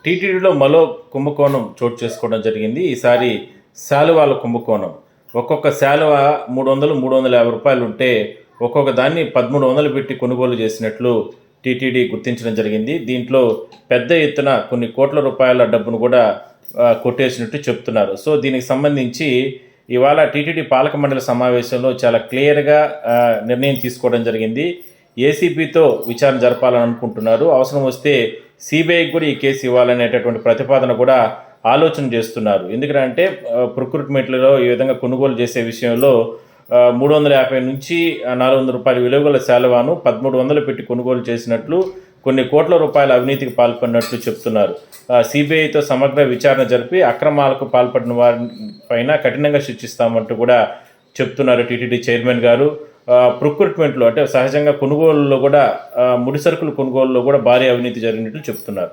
టీటీడీలో మరో కుంభకోణం చోటు చేసుకోవడం జరిగింది. ఈసారి శాలువాల కుంభకోణం. ఒక్కొక్క శాలువ 300, 350 రూపాయలు ఉంటే ఒక్కొక్క దాన్ని 1300 పెట్టి కొనుగోలు చేసినట్లు టీటీడీ గుర్తించడం జరిగింది. దీంట్లో పెద్ద ఎత్తున కొన్ని కోట్ల రూపాయల డబ్బును కూడా కొట్టేసినట్టు చెప్తున్నారు. సో దీనికి సంబంధించి ఇవాళ టీటీడీ పాలక మండలి సమావేశంలో చాలా క్లియర్గా నిర్ణయం తీసుకోవడం జరిగింది. ఏసీబీతో విచారణ జరపాలని అనుకుంటున్నారు. అవసరం వస్తే సిబిఐకి కూడా ఈ కేసు ఇవ్వాలనేటటువంటి ప్రతిపాదన కూడా ఆలోచన చేస్తున్నారు. ఎందుకంటే ప్రొక్యూర్మెంట్లలో ఈ విధంగా కొనుగోలు చేసే విషయంలో 350 నుంచి 400 రూపాయల విలువగల శాలువాను 1300 పెట్టి కొనుగోలు చేసినట్లు, కొన్ని కోట్ల రూపాయల అవినీతికి పాల్పడినట్లు చెప్తున్నారు. సిబిఐతో సమగ్ర విచారణ జరిపి అక్రమాలకు పాల్పడిన వారి పైన కఠినంగా శిక్షిస్తామంటూ కూడా చెప్తున్నారు టీటీడీ చైర్మన్ గారు. ప్రొక్యూర్మెంట్లో అంటే సహజంగా కొనుగోలులో కూడా ముడి సరుకుల కొనుగోలులో కూడా భారీ అవినీతి జరిగినట్లు చెప్తున్నారు.